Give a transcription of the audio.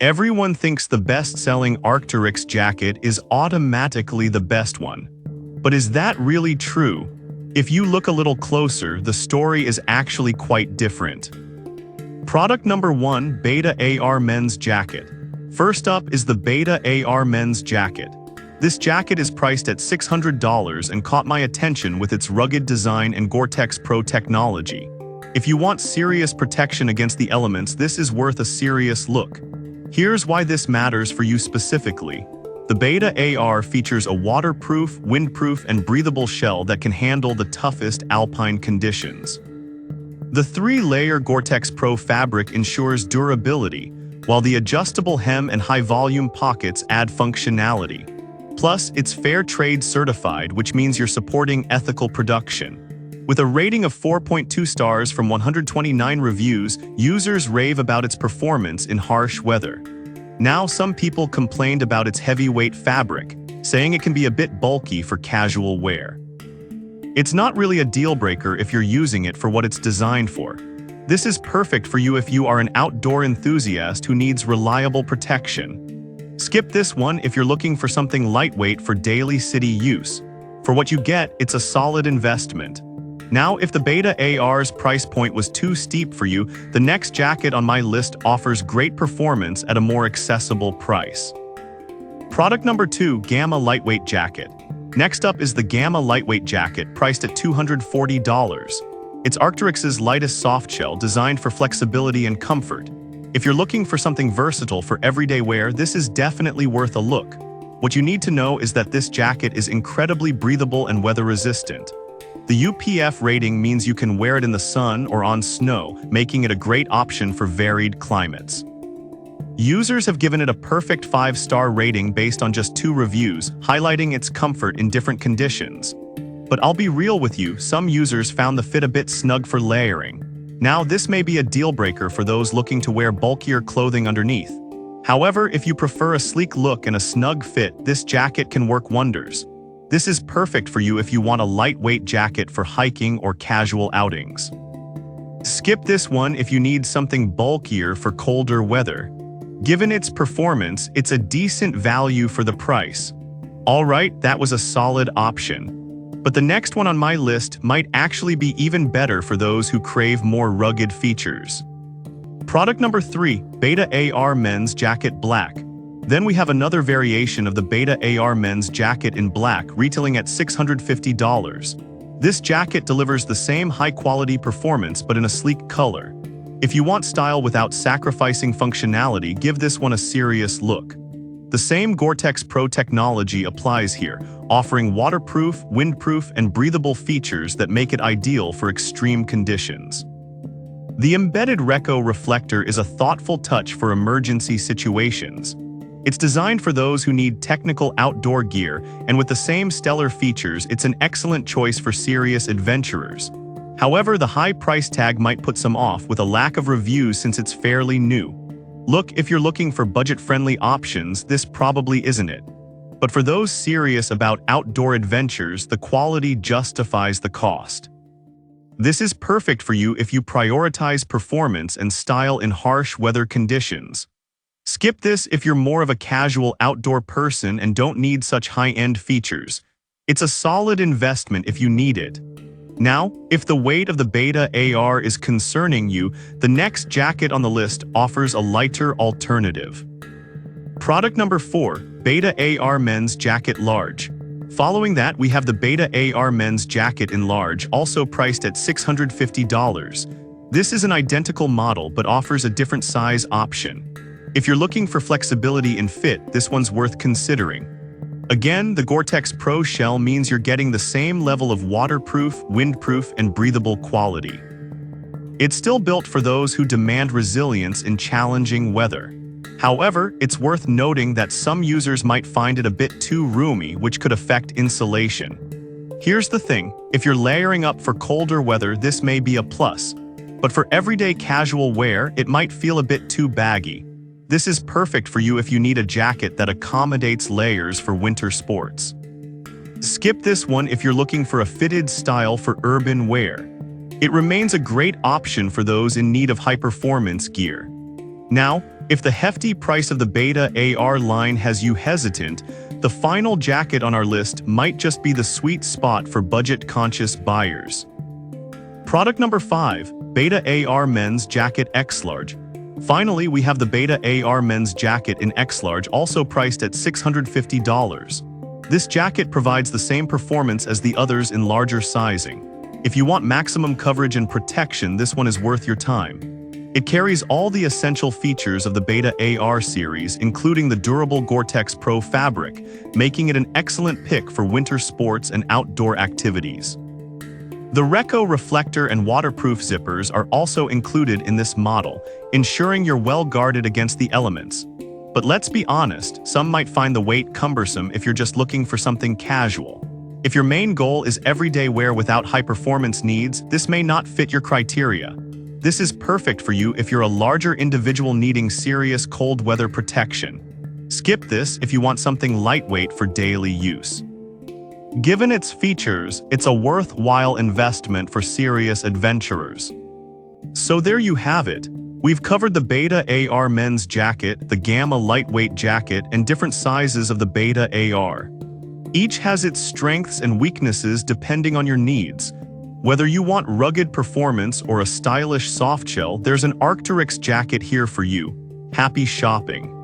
Everyone thinks the best-selling Arcteryx jacket is automatically the best one. But is that really true? If you look a little closer, the story is actually quite different. Product number 1, Beta AR Men's Jacket. First up is the Beta AR Men's Jacket. This jacket is priced at $600 and caught my attention with its rugged design and Gore-Tex Pro technology. If you want serious protection against the elements, this is worth a serious look. Here's why this matters for you specifically. The Beta AR features a waterproof, windproof, and breathable shell that can handle the toughest alpine conditions. The 3-layer Gore-Tex Pro fabric ensures durability, while the adjustable hem and high-volume pockets add functionality. Plus, it's fair trade certified, which means you're supporting ethical production. With a rating of 4.2 stars from 129 reviews, users rave about its performance in harsh weather. Now, some people complained about its heavyweight fabric, saying it can be a bit bulky for casual wear. It's not really a deal-breaker if you're using it for what it's designed for. This is perfect for you if you are an outdoor enthusiast who needs reliable protection. Skip this one if you're looking for something lightweight for daily city use. For what you get, it's a solid investment. Now, if the Beta AR's price point was too steep for you, the next jacket on my list offers great performance at a more accessible price. Product number 2, Gamma Lightweight Jacket. Next up is the Gamma Lightweight Jacket, priced at $240. It's Arcteryx's lightest softshell, designed for flexibility and comfort. If you're looking for something versatile for everyday wear, this is definitely worth a look. What you need to know is that this jacket is incredibly breathable and weather-resistant. The UPF rating means you can wear it in the sun or on snow, making it a great option for varied climates. Users have given it a perfect 5-star rating based on just 2 reviews, highlighting its comfort in different conditions. But I'll be real with you, some users found the fit a bit snug for layering. Now, this may be a deal-breaker for those looking to wear bulkier clothing underneath. However, if you prefer a sleek look and a snug fit, this jacket can work wonders. This is perfect for you if you want a lightweight jacket for hiking or casual outings. Skip this one if you need something bulkier for colder weather. Given its performance, it's a decent value for the price. Alright, that was a solid option. But the next one on my list might actually be even better for those who crave more rugged features. Product number 3, Beta AR Men's Jacket Black. Then we have another variation of the Beta AR Men's Jacket in black, retailing at $650. This jacket delivers the same high-quality performance but in a sleek color. If you want style without sacrificing functionality, give this one a serious look. The same Gore-Tex Pro technology applies here, offering waterproof, windproof, and breathable features that make it ideal for extreme conditions. The embedded Reco reflector is a thoughtful touch for emergency situations. It's designed for those who need technical outdoor gear, and with the same stellar features, it's an excellent choice for serious adventurers. However, the high price tag might put some off with a lack of reviews since it's fairly new. Look, if you're looking for budget-friendly options, this probably isn't it. But for those serious about outdoor adventures, the quality justifies the cost. This is perfect for you if you prioritize performance and style in harsh weather conditions. Skip this if you're more of a casual outdoor person and don't need such high-end features. It's a solid investment if you need it. Now, if the weight of the Beta AR is concerning you, the next jacket on the list offers a lighter alternative. Product number 4, Beta AR Men's Jacket Large. Following that, we have the Beta AR Men's Jacket in large, also priced at $650. This is an identical model but offers a different size option. If you're looking for flexibility in fit, this one's worth considering. Again, the Gore-Tex Pro shell means you're getting the same level of waterproof, windproof, and breathable quality. It's still built for those who demand resilience in challenging weather. However, it's worth noting that some users might find it a bit too roomy, which could affect insulation. Here's the thing, if you're layering up for colder weather, this may be a plus. But for everyday casual wear, it might feel a bit too baggy. This is perfect for you if you need a jacket that accommodates layers for winter sports. Skip this one if you're looking for a fitted style for urban wear. It remains a great option for those in need of high-performance gear. Now, If the hefty price of the Beta AR line has you hesitant, the final jacket on our list might just be the sweet spot for budget-conscious buyers. Product number 5, Beta AR Men's Jacket X Large. Finally, we have the Beta AR Men's Jacket in X Large, also priced at $650. This jacket provides the same performance as the others in larger sizing. If you want maximum coverage and protection, this one is worth your time. It carries all the essential features of the Beta AR series, including the durable Gore-Tex Pro fabric, making it an excellent pick for winter sports and outdoor activities. The Reco reflector and waterproof zippers are also included in this model, ensuring you're well guarded against the elements. But let's be honest, some might find the weight cumbersome if you're just looking for something casual. If your main goal is everyday wear without high-performance needs, this may not fit your criteria. This is perfect for you if you're a larger individual needing serious cold weather protection. Skip this if you want something lightweight for daily use. Given its features, it's a worthwhile investment for serious adventurers. So there you have it. We've covered the Beta AR Men's Jacket, the Gamma Lightweight Jacket, and different sizes of the Beta AR. Each has its strengths and weaknesses depending on your needs. Whether you want rugged performance or a stylish softshell, there's an Arcteryx jacket here for you. Happy shopping!